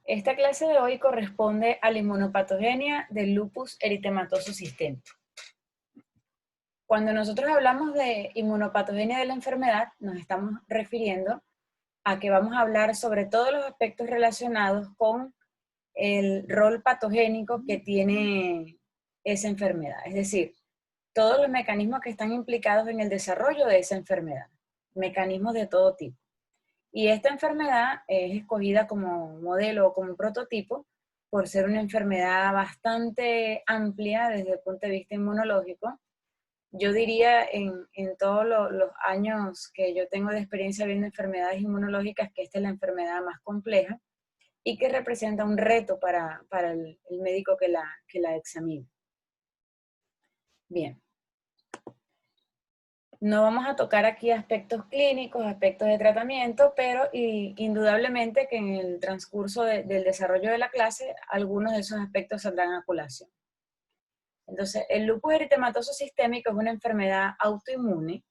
Esta clase de hoy corresponde a la inmunopatogenia del lupus eritematoso sistémico. Cuando nosotros hablamos de inmunopatogenia de la enfermedad, nos estamos refiriendo a que vamos a hablar sobre todos los aspectos relacionados con el rol patogénico que tiene esa enfermedad. Es decir, todos los mecanismos que están implicados en el desarrollo de esa enfermedad, mecanismos de todo tipo. Y esta enfermedad es escogida como modelo o como prototipo por ser una enfermedad bastante amplia desde el punto de vista inmunológico. Yo diría en todos los años que yo tengo de experiencia viendo enfermedades inmunológicas que esta es la enfermedad más compleja y que representa un reto para el médico que la examina. Bien. No vamos a tocar aquí aspectos clínicos, aspectos de tratamiento, pero indudablemente que en el transcurso del desarrollo de la clase, algunos de esos aspectos saldrán a colación. Entonces, el lupus eritematoso sistémico es una enfermedad autoinmune,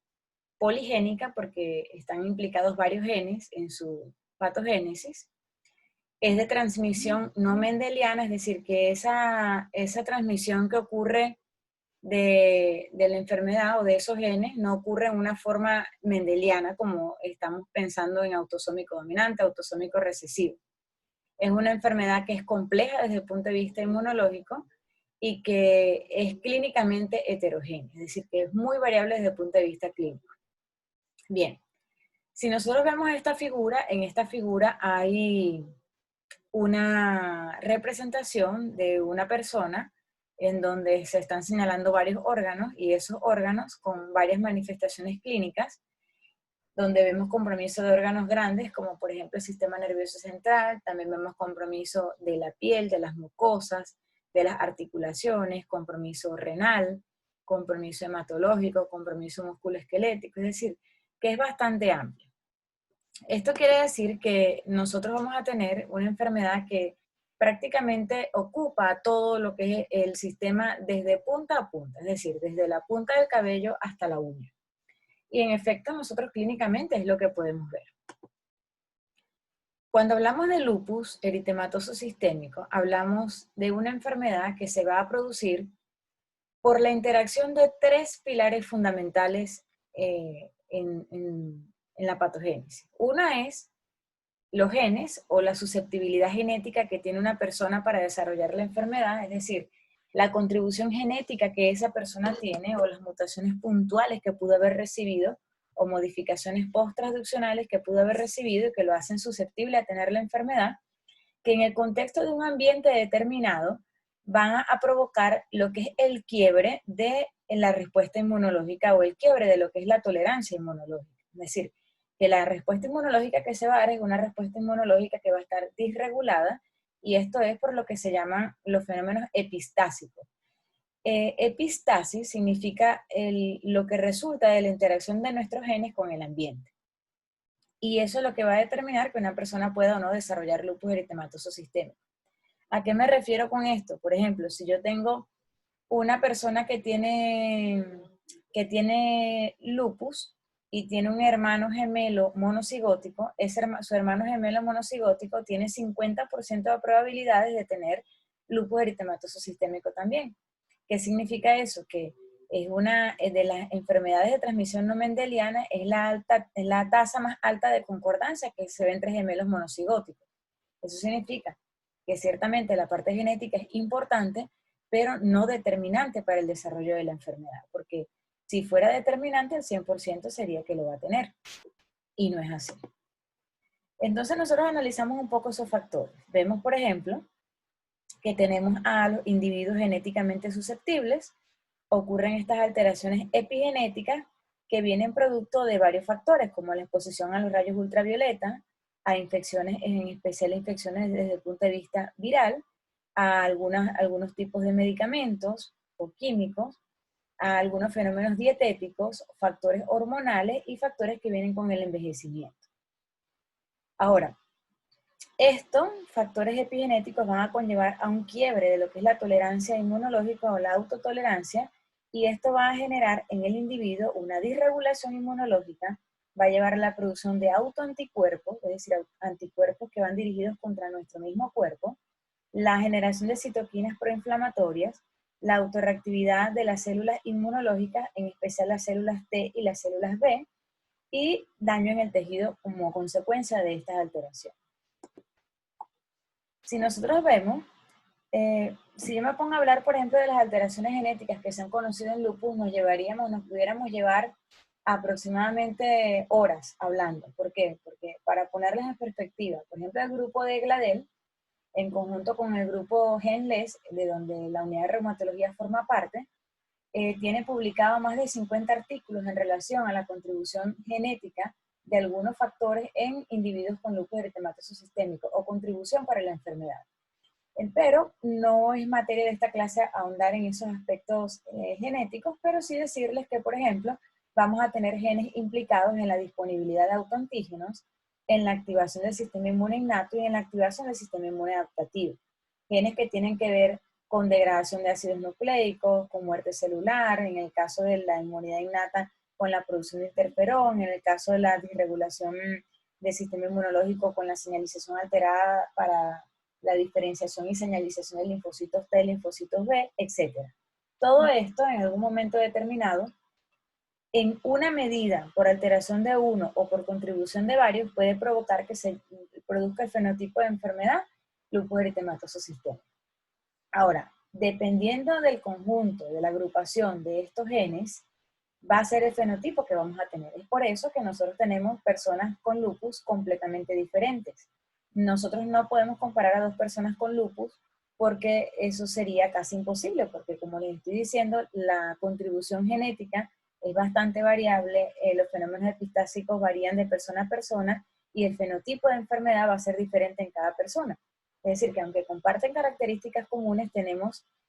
poligénica, porque están implicados varios genes en su patogénesis. Es de transmisión no mendeliana, es decir, que esa transmisión que ocurre de la enfermedad o de esos genes no ocurre en una forma mendeliana como estamos pensando en autosómico dominante, autosómico recesivo. Es una enfermedad que es compleja desde el punto de vista inmunológico y que es clínicamente heterogénea, es decir, que es muy variable desde el punto de vista clínico. Bien, si nosotros vemos esta figura, en esta figura hay una representación de una persona en donde se están señalando varios órganos y esos órganos con varias manifestaciones clínicas, donde vemos compromiso de órganos grandes como por ejemplo el sistema nervioso central, también vemos compromiso de la piel, de las mucosas, de las articulaciones, compromiso renal, compromiso hematológico, compromiso musculoesquelético, es decir, que es bastante amplio. Esto quiere decir que nosotros vamos a tener una enfermedad que prácticamente ocupa todo lo que es el sistema desde punta a punta, es decir, desde la punta del cabello hasta la uña. Y en efecto, nosotros clínicamente es lo que podemos ver. Cuando hablamos de lupus eritematoso sistémico, hablamos de una enfermedad que se va a producir por la interacción de tres pilares fundamentales en la patogénesis. Una es los genes o la susceptibilidad genética que tiene una persona para desarrollar la enfermedad, es decir, la contribución genética que esa persona tiene o las mutaciones puntuales que pudo haber recibido o modificaciones post-transduccionales que pudo haber recibido y que lo hacen susceptible a tener la enfermedad, que en el contexto de un ambiente determinado van a provocar lo que es el quiebre de la respuesta inmunológica o el quiebre de lo que es la tolerancia inmunológica. Es decir, que la respuesta inmunológica que se va a dar es una respuesta inmunológica que va a estar disregulada y esto es por lo que se llaman los fenómenos epistásicos. Epistasis significa lo que resulta de la interacción de nuestros genes con el ambiente. Y eso es lo que va a determinar que una persona pueda o no desarrollar lupus eritematoso sistémico. ¿A qué me refiero con esto? Por ejemplo, si yo tengo una persona que tiene lupus y tiene un hermano gemelo monocigótico, su hermano gemelo monocigótico tiene 50% de probabilidades de tener lupus eritematoso sistémico también. ¿Qué significa eso? Que es una de las enfermedades de transmisión no mendeliana, es la tasa más alta de concordancia que se ve entre gemelos monocigóticos. Eso significa que ciertamente la parte genética es importante, pero no determinante para el desarrollo de la enfermedad, porque si fuera determinante, el 100% sería que lo va a tener, y no es así. Entonces nosotros analizamos un poco esos factores. Vemos, por ejemplo, que tenemos a los individuos genéticamente susceptibles, ocurren estas alteraciones epigenéticas que vienen producto de varios factores, como la exposición a los rayos ultravioleta, a infecciones, en especial infecciones desde el punto de vista viral, a algunos tipos de medicamentos o químicos, a algunos fenómenos dietéticos, factores hormonales y factores que vienen con el envejecimiento. Ahora, estos factores epigenéticos van a conllevar a un quiebre de lo que es la tolerancia inmunológica o la autotolerancia, y esto va a generar en el individuo una disregulación inmunológica va a llevar a la producción de autoanticuerpos, es decir, anticuerpos que van dirigidos contra nuestro mismo cuerpo, la generación de citoquinas proinflamatorias, la autorreactividad de las células inmunológicas, en especial las células T y las células B, y daño en el tejido como consecuencia de estas alteraciones. Si nosotros vemos, si yo me pongo a hablar, por ejemplo, de las alteraciones genéticas que se han conocido en lupus, nos pudiéramos llevar aproximadamente horas hablando. ¿Por qué? Porque para ponerlas en perspectiva, por ejemplo, el grupo de Gladel, en conjunto con el grupo GENLES, de donde la unidad de reumatología forma parte, tiene publicado más de 50 artículos en relación a la contribución genética de algunos factores en individuos con lupus eritematoso sistémico o contribución para la enfermedad. Pero no es materia de esta clase ahondar en esos aspectos genéticos, pero sí decirles que, por ejemplo, vamos a tener genes implicados en la disponibilidad de autoantígenos, en la activación del sistema inmune innato y en la activación del sistema inmune adaptativo. Genes que tienen que ver con degradación de ácidos nucleicos, con muerte celular, en el caso de la inmunidad innata, con la producción de interferón, en el caso de la disregulación del sistema inmunológico, con la señalización alterada para la diferenciación y señalización de linfocitos T, linfocitos B, etc. Todo esto en algún momento determinado, en una medida por alteración de uno o por contribución de varios, puede provocar que se produzca el fenotipo de enfermedad lupus eritematoso sistémico. Ahora, dependiendo del conjunto, de la agrupación de estos genes, va a ser el fenotipo que vamos a tener. Es por eso que nosotros tenemos personas con lupus completamente diferentes. Nosotros no podemos comparar a dos personas con lupus porque eso sería casi imposible, porque como les estoy diciendo, la contribución genética es bastante variable, los fenómenos epistásicos varían de persona a persona y el fenotipo de enfermedad va a ser diferente en cada persona. Es decir, que aunque comparten características comunes,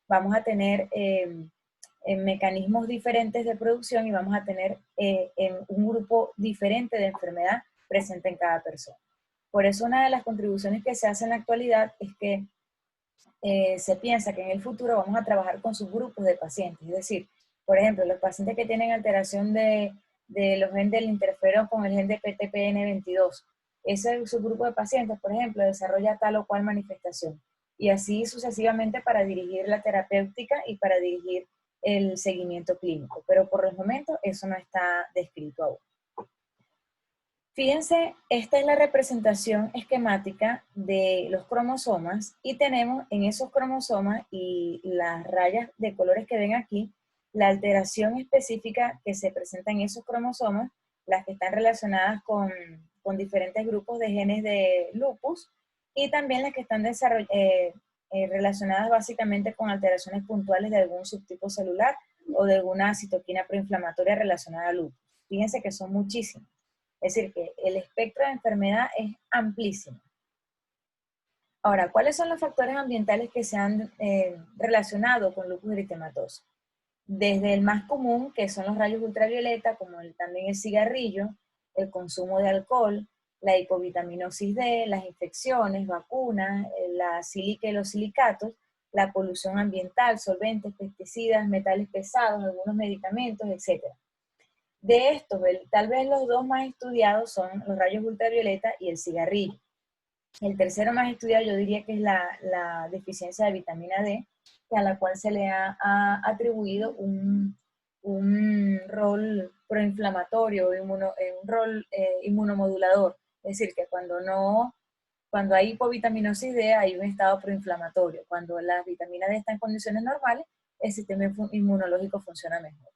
vamos a tener mecanismos diferentes de producción y vamos a tener un grupo diferente de enfermedad presente en cada persona. Por eso una de las contribuciones que se hace en la actualidad es que se piensa que en el futuro vamos a trabajar con subgrupos de pacientes, es decir, por ejemplo, los pacientes que tienen alteración de los genes del interferón con el gen de PTPN22, ese subgrupo de pacientes, por ejemplo, desarrolla tal o cual manifestación, y así sucesivamente para dirigir la terapéutica y para dirigir el seguimiento clínico, pero por el momento eso no está descrito aún. Fíjense, esta es la representación esquemática de los cromosomas y tenemos en esos cromosomas y las rayas de colores que ven aquí, la alteración específica que se presenta en esos cromosomas, las que están relacionadas con diferentes grupos de genes de lupus y también las que están relacionadas básicamente con alteraciones puntuales de algún subtipo celular o de alguna citoquina proinflamatoria relacionada al lupus. Fíjense que son muchísimas. Es decir, que el espectro de enfermedad es amplísimo. Ahora, ¿cuáles son los factores ambientales que se han relacionado con lupus eritematoso? Desde el más común, que son los rayos ultravioleta, como también el cigarrillo, el consumo de alcohol, la hipovitaminosis D, las infecciones, vacunas, la sílica y los silicatos, la polución ambiental, solventes, pesticidas, metales pesados, algunos medicamentos, etc. De estos, tal vez los dos más estudiados son los rayos ultravioleta y el cigarrillo. El tercero más estudiado yo diría que es la deficiencia de vitamina D, a la cual se le ha atribuido un rol proinflamatorio, un rol inmunomodulador. Es decir, que cuando hay hipovitaminosis D hay un estado proinflamatorio. Cuando la vitamina D está en condiciones normales, el sistema inmunológico funciona mejor.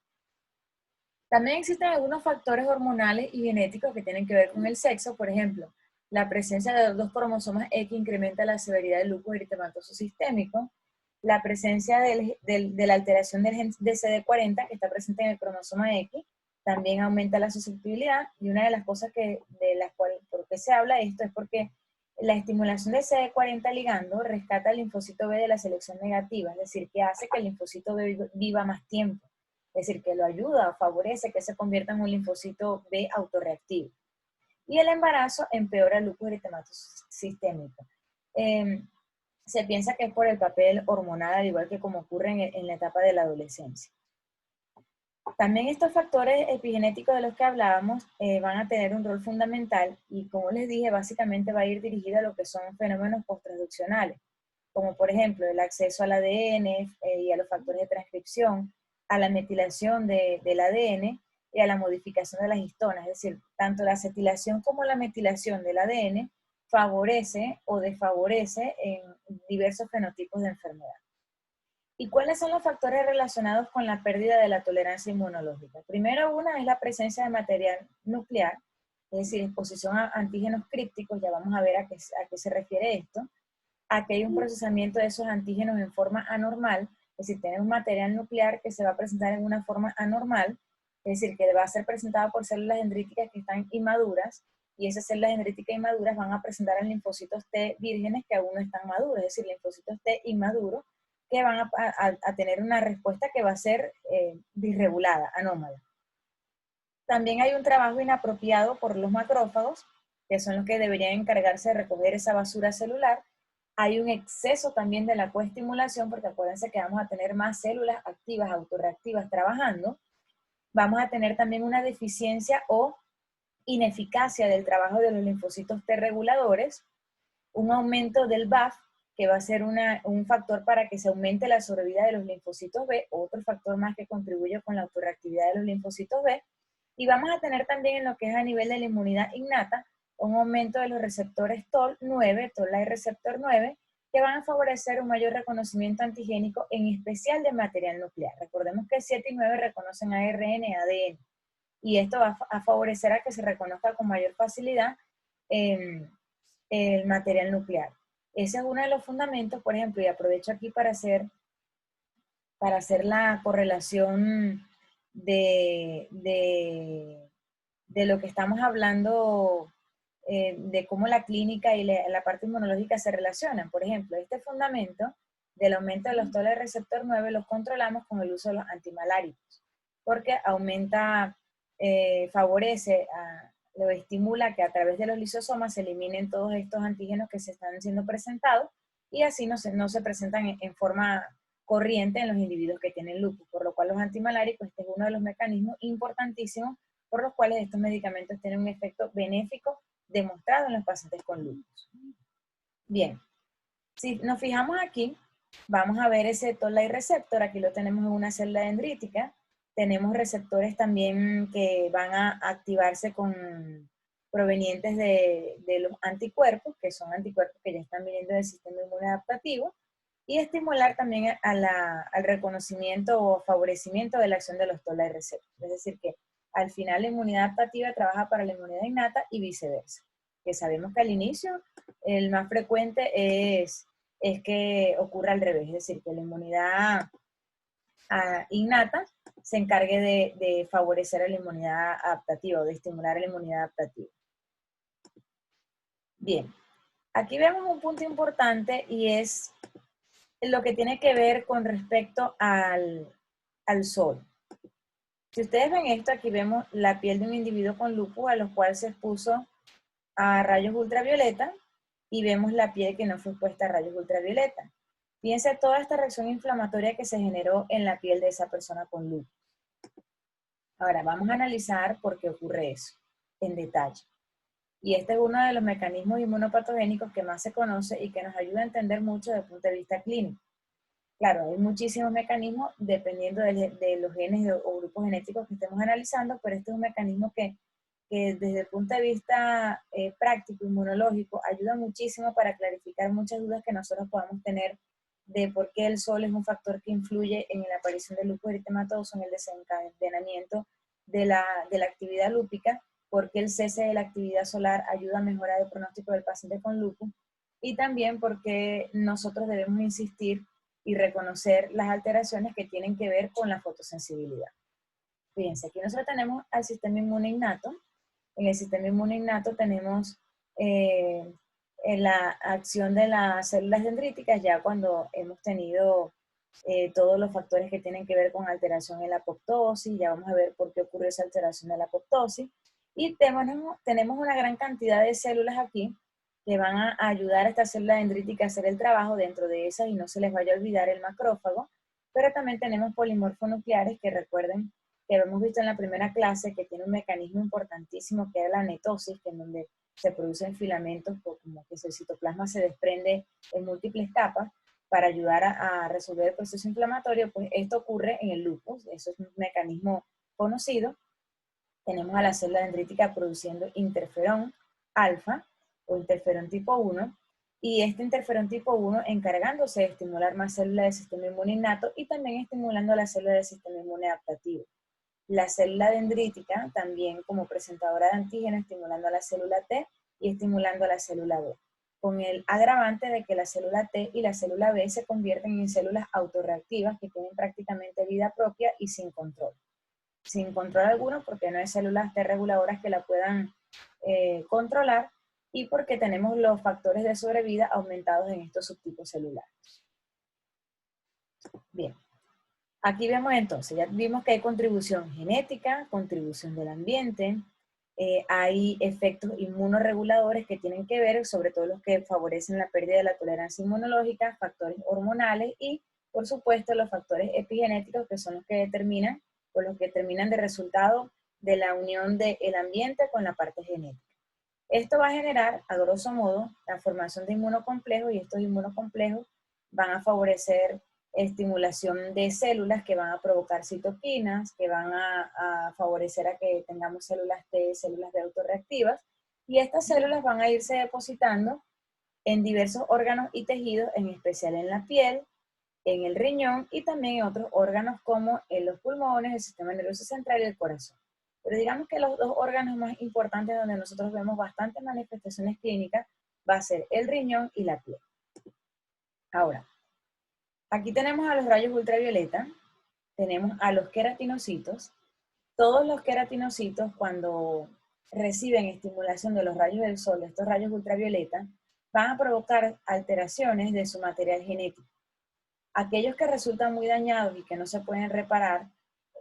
También existen algunos factores hormonales y genéticos que tienen que ver con el sexo. Por ejemplo, la presencia de dos cromosomas X incrementa la severidad del lupus eritematoso sistémico. La presencia de la alteración del gen de CD40 que está presente en el cromosoma X también aumenta la susceptibilidad. Y una de las cosas por qué se habla de esto es porque la estimulación del CD40 ligando rescata el linfocito B de la selección negativa, es decir, que hace que el linfocito B viva más tiempo. Es decir, que lo ayuda o favorece que se convierta en un linfocito B autorreactivo. Y el embarazo empeora el lupus eritematoso sistémico. Se piensa que es por el papel hormonal, al igual que como ocurre en la etapa de la adolescencia. También estos factores epigenéticos de los que hablábamos van a tener un rol fundamental y, como les dije, básicamente va a ir dirigido a lo que son fenómenos posttranscripcionales, como por ejemplo el acceso al ADN y a los factores de transcripción, a la metilación del ADN y a la modificación de las histonas. Es decir, tanto la acetilación como la metilación del ADN favorece o desfavorece en diversos fenotipos de enfermedad. ¿Y cuáles son los factores relacionados con la pérdida de la tolerancia inmunológica? Primero, una es la presencia de material nuclear, es decir, exposición a antígenos crípticos, ya vamos a ver a qué se refiere esto, a que hay un procesamiento de esos antígenos en forma anormal, es decir, tener un material nuclear que se va a presentar en una forma anormal, es decir, que va a ser presentado por células dendríticas que están inmaduras, y esas células dendríticas inmaduras van a presentar a linfocitos T vírgenes que aún no están maduros, es decir, linfocitos T inmaduros, que van a tener una respuesta que va a ser disregulada, anómala. También hay un trabajo inapropiado por los macrófagos, que son los que deberían encargarse de recoger esa basura celular. Hay un exceso también de la coestimulación, porque acuérdense que vamos a tener más células activas, autorreactivas trabajando. Vamos a tener también una deficiencia o ineficacia del trabajo de los linfocitos T reguladores, un aumento del BAF, que va a ser un factor para que se aumente la sobrevida de los linfocitos B, otro factor más que contribuye con la autorreactividad de los linfocitos B, y vamos a tener también en lo que es a nivel de la inmunidad innata, un aumento de los receptores TOL9, Toll-like receptor 9, que van a favorecer un mayor reconocimiento antigénico, en especial de material nuclear. Recordemos que 7 y 9 reconocen ARN y ADN, y esto va a favorecer a que se reconozca con mayor facilidad el material nuclear. Ese es uno de los fundamentos, por ejemplo, y aprovecho aquí para hacer la correlación de lo que estamos hablando, de cómo la clínica y la parte inmunológica se relacionan. Por ejemplo, este fundamento del aumento de los Toll-like receptor 9 los controlamos con el uso de los antimaláricos, porque aumenta, favorece, lo estimula que a través de los lisosomas se eliminen todos estos antígenos que se están siendo presentados, y así no se presentan en forma corriente en los individuos que tienen lupus, por lo cual los antimaláricos, este es uno de los mecanismos importantísimos por los cuales estos medicamentos tienen un efecto benéfico demostrado en los pacientes con lupus. Bien, si nos fijamos aquí, vamos a ver ese Toll-like receptor, aquí lo tenemos en una célula dendrítica, tenemos receptores también que van a activarse provenientes de los anticuerpos, que son anticuerpos que ya están viniendo del sistema inmune adaptativo, y estimular también al reconocimiento o favorecimiento de la acción de los Toll-like receptores. Es decir, que al final la inmunidad adaptativa trabaja para la inmunidad innata y viceversa. Que sabemos que al inicio el más frecuente es que ocurra al revés, es decir, que la inmunidad innata se encargue de favorecer a la inmunidad adaptativa o de estimular a la inmunidad adaptativa. Bien, aquí vemos un punto importante y es lo que tiene que ver con respecto al sol. Si ustedes ven esto, aquí vemos la piel de un individuo con lupus a los cuales se expuso a rayos ultravioleta, y vemos la piel que no fue expuesta a rayos ultravioleta. Fíjense toda esta reacción inflamatoria que se generó en la piel de esa persona con lupus. Ahora vamos a analizar por qué ocurre eso en detalle. Y este es uno de los mecanismos inmunopatogénicos que más se conoce y que nos ayuda a entender mucho desde el punto de vista clínico. Claro, hay muchísimos mecanismos dependiendo de los genes o grupos genéticos que estemos analizando, pero este es un mecanismo que desde el punto de vista práctico, inmunológico, ayuda muchísimo para clarificar muchas dudas que nosotros podamos tener de por qué el sol es un factor que influye en la aparición del lupus eritematoso, en el desencadenamiento de la actividad lúpica, por qué el cese de la actividad solar ayuda a mejorar el pronóstico del paciente con lupus, y también por qué nosotros debemos insistir y reconocer las alteraciones que tienen que ver con la fotosensibilidad. Fíjense, aquí nosotros tenemos al sistema inmune innato. En el sistema inmune innato tenemos en la acción de las células dendríticas, ya cuando hemos tenido todos los factores que tienen que ver con alteración en la apoptosis, ya vamos a ver por qué ocurrió esa alteración de la apoptosis, y tenemos una gran cantidad de células aquí que van a ayudar a esta célula dendrítica a hacer el trabajo dentro de esas, y no se les vaya a olvidar el macrófago, pero también tenemos polimorfonucleares que recuerden que hemos visto en la primera clase, que tiene un mecanismo importantísimo que es la netosis, que en donde se producen filamentos, como que el citoplasma se desprende en múltiples capas para ayudar a resolver el proceso inflamatorio, pues esto ocurre en el lupus, eso es un mecanismo conocido. Tenemos a la célula dendrítica produciendo interferón alfa o interferón tipo 1, y este interferón tipo 1 encargándose de estimular más células del sistema inmune innato y también estimulando a las células del sistema inmune adaptativo. La célula dendrítica también como presentadora de antígeno estimulando a la célula T y estimulando a la célula B, con el agravante de que la célula T y la célula B se convierten en células autorreactivas que tienen prácticamente vida propia y sin control. Sin control alguno porque no hay células T reguladoras que la puedan controlar y porque tenemos los factores de sobrevida aumentados en estos subtipos celulares. Bien, aquí vemos entonces, ya vimos que hay contribución genética, contribución del ambiente, hay efectos inmunorreguladores que tienen que ver, sobre todo los que favorecen la pérdida de la tolerancia inmunológica, factores hormonales y, por supuesto, los factores epigenéticos que son los que determinan o los que terminan de resultado de la unión del ambiente con la parte genética. Esto va a generar, a grosso modo, la formación de inmunocomplejos y estos inmunocomplejos van a favorecer estimulación de células que van a provocar citoquinas, que van a favorecer a que tengamos células T, células B autorreactivas, y estas células van a irse depositando en diversos órganos y tejidos, en especial en la piel, en el riñón y también en otros órganos como en los pulmones, el sistema nervioso central y el corazón. Pero digamos que los dos órganos más importantes donde nosotros vemos bastantes manifestaciones clínicas va a ser el riñón y la piel. Ahora, aquí tenemos a los rayos ultravioleta, tenemos a los queratinocitos. Todos los queratinocitos, cuando reciben estimulación de los rayos del sol, estos rayos ultravioleta, van a provocar alteraciones de su material genético. Aquellos que resultan muy dañados y que no se pueden reparar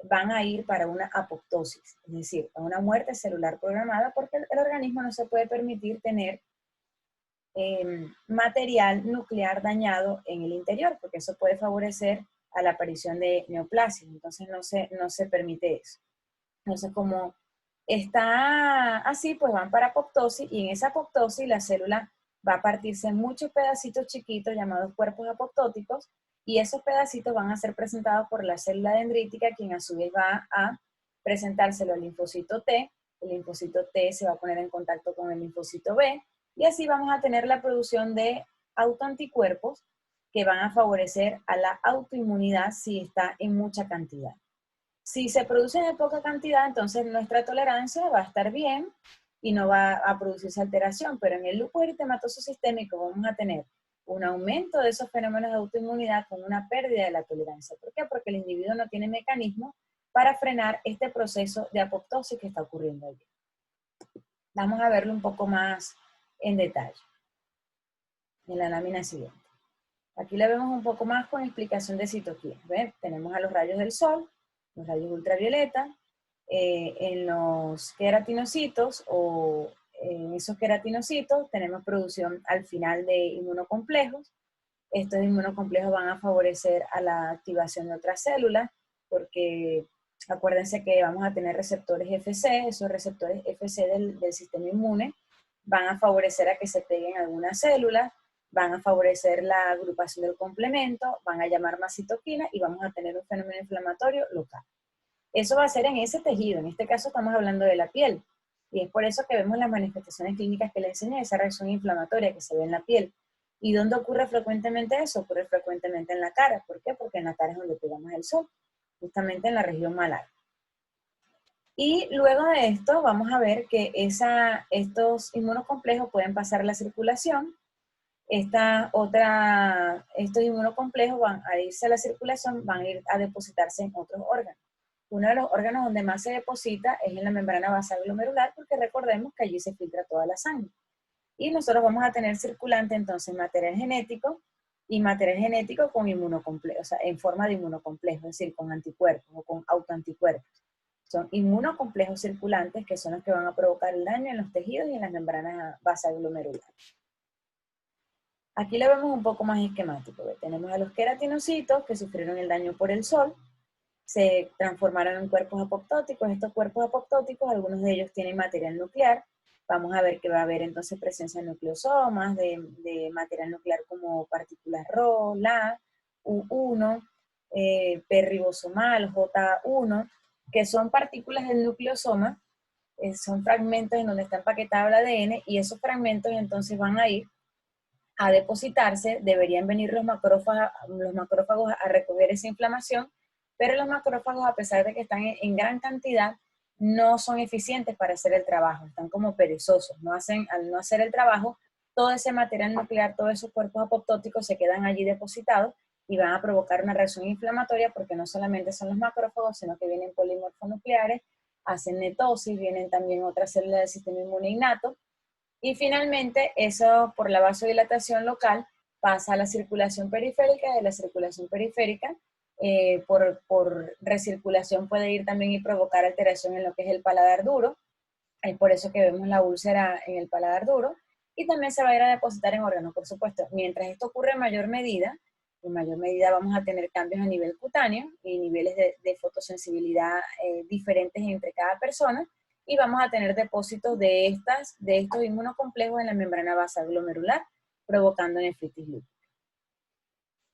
van a ir para una apoptosis, es decir, a una muerte celular programada, porque el organismo no se puede permitir tener material nuclear dañado en el interior, porque eso puede favorecer a la aparición de neoplasias, entonces no se permite eso. Entonces, como está así, pues van para apoptosis, y en esa apoptosis la célula va a partirse en muchos pedacitos chiquitos llamados cuerpos apoptóticos, y esos pedacitos van a ser presentados por la célula dendrítica, quien a su vez va a presentárselo al linfocito T. El linfocito T se va a poner en contacto con el linfocito B, y así vamos a tener la producción de autoanticuerpos que van a favorecer a la autoinmunidad si está en mucha cantidad. Si se producen en poca cantidad, entonces nuestra tolerancia va a estar bien y no va a producirse alteración, pero en el lupus eritematoso sistémico vamos a tener un aumento de esos fenómenos de autoinmunidad con una pérdida de la tolerancia. ¿Por qué? Porque el individuo no tiene mecanismo para frenar este proceso de apoptosis que está ocurriendo allí. Vamos a verlo un poco más en detalle en la lámina siguiente. Aquí la vemos un poco más con explicación de citoquinas. ¿Ven? Tenemos a los rayos del sol, los rayos ultravioleta, en los queratinocitos o en esos queratinocitos tenemos producción al final de inmunocomplejos. Estos inmunocomplejos van a favorecer a la activación de otras células porque acuérdense que vamos a tener receptores FC, esos receptores FC del sistema inmune van a favorecer a que se peguen algunas células, van a favorecer la agrupación del complemento, van a llamar más citoquina y vamos a tener un fenómeno inflamatorio local. Eso va a ser en ese tejido, en este caso estamos hablando de la piel, y es por eso que vemos las manifestaciones clínicas que le enseñé, esa reacción inflamatoria que se ve en la piel. ¿Y dónde ocurre frecuentemente eso? Ocurre frecuentemente en la cara. ¿Por qué? Porque en la cara es donde pegamos el sol, justamente en la región malar. Y luego de esto vamos a ver que estos inmunocomplejos pueden pasar a la circulación. Estos inmunocomplejos van a irse a la circulación, van a ir a depositarse en otros órganos. Uno de los órganos donde más se deposita es en la membrana basal glomerular, porque recordemos que allí se filtra toda la sangre. Y nosotros vamos a tener circulante entonces material genético y material genético con inmunocomplejos, o sea, en forma de inmunocomplejo, es decir, con anticuerpos o con autoanticuerpos. Son inmunocomplejos circulantes que son los que van a provocar el daño en los tejidos y en las membranas basal glomerular. Aquí lo vemos un poco más esquemático. Tenemos a los queratinocitos que sufrieron el daño por el sol. se transformaron en cuerpos apoptóticos. Estos cuerpos apoptóticos, algunos de ellos tienen material nuclear. Vamos a ver que va a haber entonces presencia de nucleosomas, de material nuclear como partículas Rho, La, U1, P-ribosomal, J1, que son partículas del nucleosoma, son fragmentos en donde está empaquetado el ADN, y esos fragmentos entonces van a ir a depositarse. Deberían venir los macrófagos a recoger esa inflamación, pero los macrófagos, a pesar de que están en gran cantidad, no son eficientes para hacer el trabajo, están como perezosos, al no hacer el trabajo, todo ese material nuclear, todos esos cuerpos apoptóticos se quedan allí depositados y van a provocar una reacción inflamatoria, porque no solamente son los macrófagos, sino que vienen polimorfonucleares, hacen netosis, vienen también otras células del sistema inmune innato, y finalmente eso, por la vasodilatación local, pasa a la circulación periférica. De la circulación periférica, por recirculación puede ir también y provocar alteración en lo que es el paladar duro. Es por eso que vemos la úlcera en el paladar duro. Y también se va a ir a depositar en órganos, por supuesto. Mientras esto ocurre en mayor medida vamos a tener cambios a nivel cutáneo y niveles de fotosensibilidad diferentes entre cada persona, y vamos a tener depósitos de estos inmunocomplejos en la membrana basal glomerular, provocando nefritis lúpica.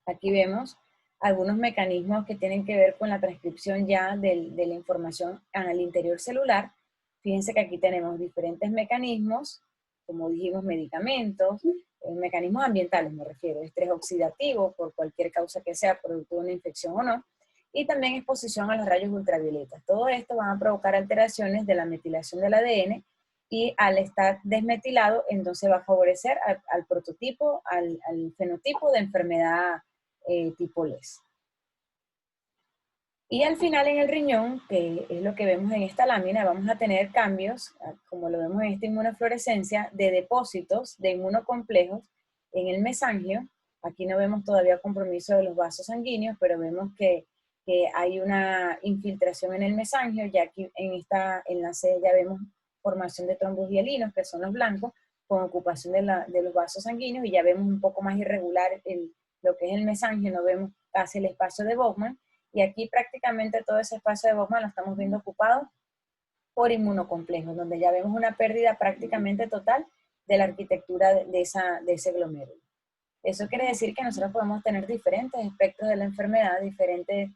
Aquí vemos algunos mecanismos que tienen que ver con la transcripción ya de la información al interior celular. Fíjense que aquí tenemos diferentes mecanismos, como dijimos, medicamentos, mecanismos ambientales me refiero, estrés oxidativo por cualquier causa que sea, producto de una infección o no, y también exposición a los rayos ultravioletas. Todo esto va a provocar alteraciones de la metilación del ADN, y al estar desmetilado, entonces va a favorecer al prototipo, al fenotipo de enfermedad tipo LES. Y al final en el riñón, que es lo que vemos en esta lámina, vamos a tener cambios, como lo vemos en esta inmunofluorescencia, de depósitos de inmunocomplejos en el mesangio. Aquí no vemos todavía compromiso de los vasos sanguíneos, pero vemos que hay una infiltración en el mesangio. Ya aquí en esta enlace ya vemos formación de trombos hialinos, que son los blancos, con ocupación de los vasos sanguíneos, y ya vemos un poco más irregular lo que es el mesangio, no vemos casi el espacio de Bowman. Y aquí prácticamente todo ese espacio de Bowman lo estamos viendo ocupado por inmunocomplejos, donde ya vemos una pérdida prácticamente total de la arquitectura de ese glomérulo. Eso quiere decir que nosotros podemos tener diferentes espectros de la enfermedad, diferente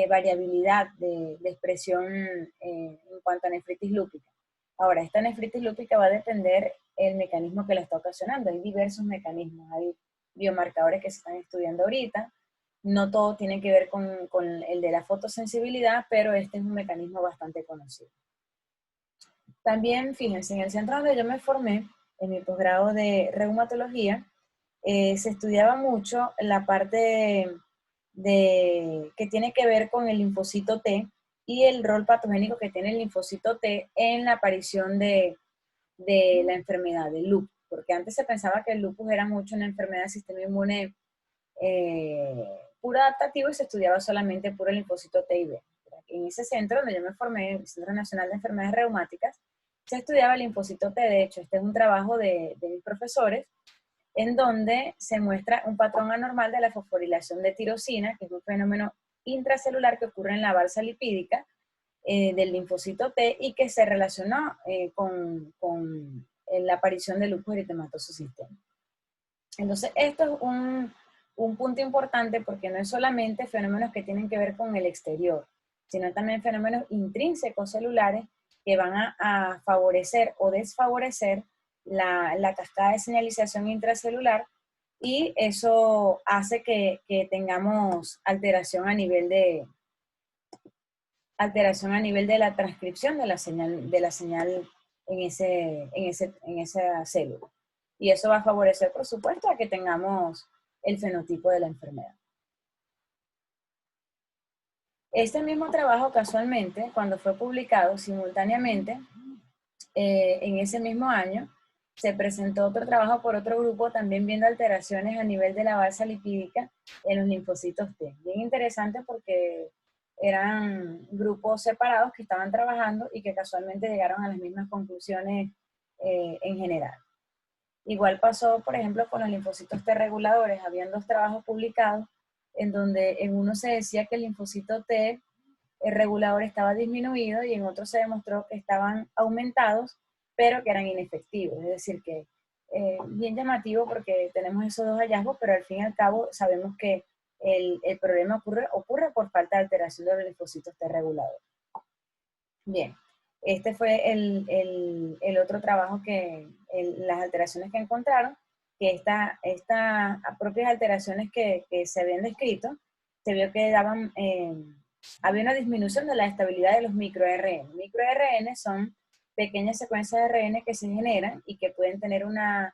variabilidad de expresión en cuanto a nefritis lúpica. Ahora, esta nefritis lúpica va a depender el mecanismo que la está ocasionando. Hay diversos mecanismos, hay biomarcadores que se están estudiando ahorita. No todo tiene que ver con el de la fotosensibilidad, pero este es un mecanismo bastante conocido. También, fíjense, en el centro donde yo me formé, en mi posgrado de reumatología, se estudiaba mucho la parte que tiene que ver con el linfocito T y el rol patogénico que tiene el linfocito T en la aparición de la enfermedad del lupus. Porque antes se pensaba que el lupus era mucho una enfermedad del sistema inmune puro adaptativo, y se estudiaba solamente puro linfocito T y B. En ese centro donde yo me formé, el Centro Nacional de Enfermedades Reumáticas, se estudiaba el linfocito T. De hecho, este es un trabajo de mis profesores, en donde se muestra un patrón anormal de la fosforilación de tirosina, que es un fenómeno intracelular que ocurre en la balsa lipídica del linfocito T, y que se relacionó con la aparición del lupus eritematoso sistémico. Entonces, esto es un punto importante, porque no es solamente fenómenos que tienen que ver con el exterior, sino también fenómenos intrínsecos celulares que van a favorecer o desfavorecer la cascada de señalización intracelular, y eso hace que tengamos alteración a nivel de la transcripción de la señal en esa célula. Y eso va a favorecer, por supuesto, a que tengamos el fenotipo de la enfermedad. Este mismo trabajo, casualmente, cuando fue publicado simultáneamente, en ese mismo año, se presentó otro trabajo por otro grupo, también viendo alteraciones a nivel de la balsa lipídica en los linfocitos T. Bien interesante, porque eran grupos separados que estaban trabajando y que casualmente llegaron a las mismas conclusiones en general. Igual pasó, por ejemplo, con los linfocitos T reguladores. Habían dos trabajos publicados en donde en uno se decía que el linfocito T el regulador estaba disminuido y en otros se demostró que estaban aumentados, pero que eran inefectivos. Es decir, que bien llamativo porque tenemos esos dos hallazgos, pero al fin y al cabo sabemos que el problema ocurre por falta de alteración de los linfocitos T reguladores. Bien, este fue el otro trabajo las alteraciones que encontraron, que estas propias alteraciones que se habían descrito, se vio que había una disminución de la estabilidad de los microRN. MicroRN son pequeñas secuencias de ARN que se generan y que pueden tener una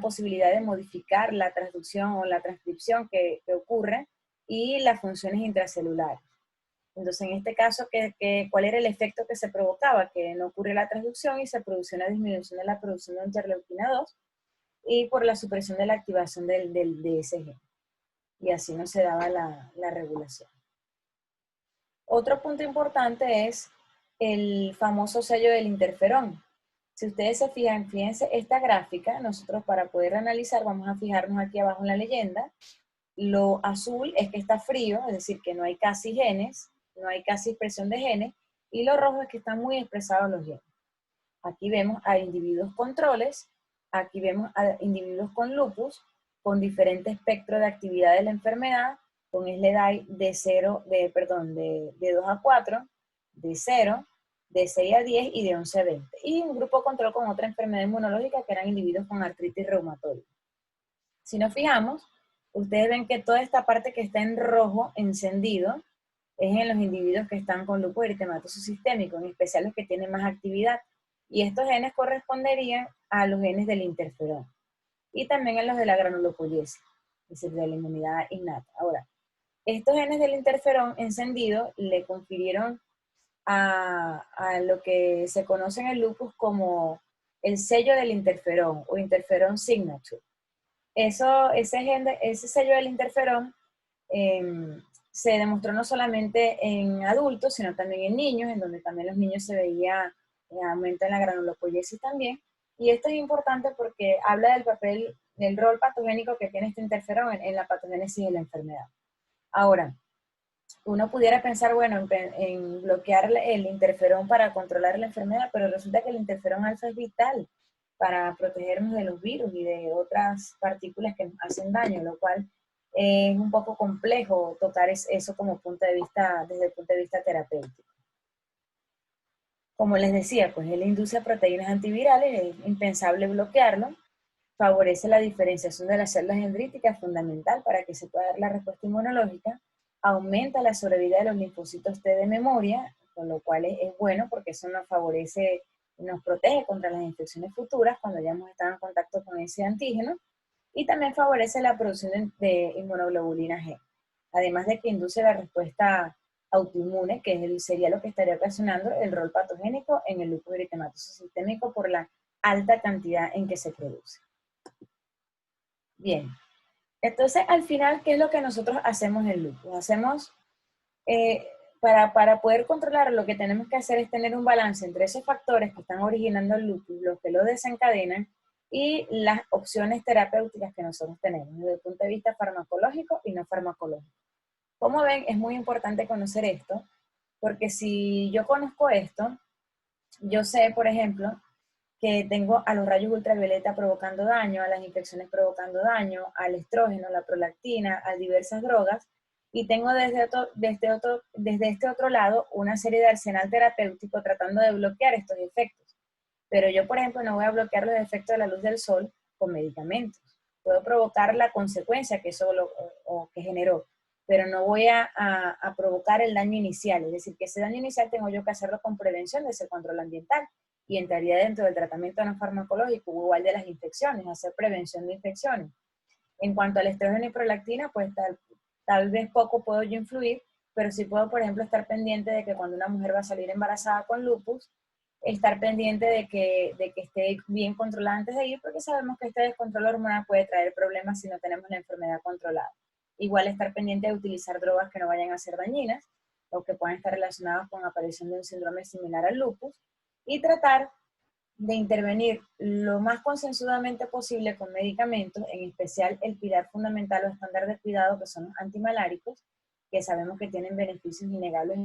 posibilidad de modificar la transducción o la transcripción que ocurre y las funciones intracelulares. Entonces, en este caso, ¿cuál era el efecto que se provocaba? Que no ocurre la transducción y se produce una disminución de la producción de interleuquina 2 y por la supresión de la activación de ese gen. Y así no se daba la regulación. Otro punto importante es el famoso sello del interferón. Si ustedes se fijan, fíjense esta gráfica, nosotros para poder analizar vamos a fijarnos aquí abajo en la leyenda. Lo azul es que está frío, es decir, que no hay casi genes, no hay casi expresión de genes, y lo rojo es que están muy expresados los genes. Aquí vemos a individuos controles, aquí vemos a individuos con lupus, con diferente espectro de actividad de la enfermedad, con SLEDAI de 2 a 4, de 0, de 6 a 10 y de 11 a 20. Y un grupo control con otra enfermedad inmunológica que eran individuos con artritis reumatoide. Si nos fijamos, ustedes ven que toda esta parte que está en rojo encendido es en los individuos que están con lupus eritematoso sistémico, en especial los que tienen más actividad. Y estos genes corresponderían a los genes del interferón y también a los de la granulopoyesis, es decir, de la inmunidad innata. Ahora, estos genes del interferón encendido le confirieron a lo que se conoce en el lupus como el sello del interferón o interferón signature. Ese sello del interferón se demostró no solamente en adultos, sino también en niños, en donde también los niños se veía aumento en la granulopoyesis también. Y esto es importante porque habla del papel, del rol patogénico que tiene este interferón en la patogénesis de la enfermedad. Ahora, uno pudiera pensar, bueno, en bloquear el interferón para controlar la enfermedad, pero resulta que el interferón alfa es vital para protegernos de los virus y de otras partículas que nos hacen daño, lo cual es un poco complejo tocar eso como desde el punto de vista terapéutico. Como les decía, pues él induce proteínas antivirales, es impensable bloquearlo, favorece la diferenciación de las células dendríticas, fundamental para que se pueda dar la respuesta inmunológica, aumenta la sobrevida de los linfocitos T de memoria, con lo cual es bueno porque eso nos favorece, nos protege contra las infecciones futuras cuando ya hemos estado en contacto con ese antígeno, y también favorece la producción de inmunoglobulina G, además de que induce la respuesta autoinmune, que sería lo que estaría ocasionando el rol patogénico en el lupus eritematoso sistémico por la alta cantidad en que se produce. Bien, entonces al final, ¿qué es lo que nosotros hacemos en lupus? Para poder controlar, lo que tenemos que hacer es tener un balance entre esos factores que están originando el lupus, los que lo desencadenan, y las opciones terapéuticas que nosotros tenemos, desde el punto de vista farmacológico y no farmacológico. Como ven, es muy importante conocer esto, porque si yo conozco esto, yo sé, por ejemplo, que tengo a los rayos ultravioleta provocando daño, a las infecciones provocando daño, al estrógeno, la prolactina, a diversas drogas, y tengo desde este otro lado una serie de arsenal terapéutico tratando de bloquear estos efectos. Pero yo, por ejemplo, no voy a bloquear los efectos de la luz del sol con medicamentos. Puedo provocar la consecuencia que eso que generó, pero no voy a provocar el daño inicial. Es decir, que ese daño inicial tengo yo que hacerlo con prevención de ese control ambiental y entraría dentro del tratamiento no farmacológico, igual de las infecciones, hacer prevención de infecciones. En cuanto al estrógeno y prolactina, pues tal vez poco puedo yo influir, pero sí puedo, por ejemplo, estar pendiente de que cuando una mujer va a salir embarazada con lupus, estar pendiente de que esté bien controlada antes de ir, porque sabemos que este descontrol hormonal puede traer problemas si no tenemos la enfermedad controlada. Igual estar pendiente de utilizar drogas que no vayan a ser dañinas o que puedan estar relacionadas con la aparición de un síndrome similar al lupus, y tratar de intervenir lo más concienzudamente posible con medicamentos, en especial el pilar fundamental o estándar de cuidado que son los antimaláricos, que sabemos que tienen beneficios innegables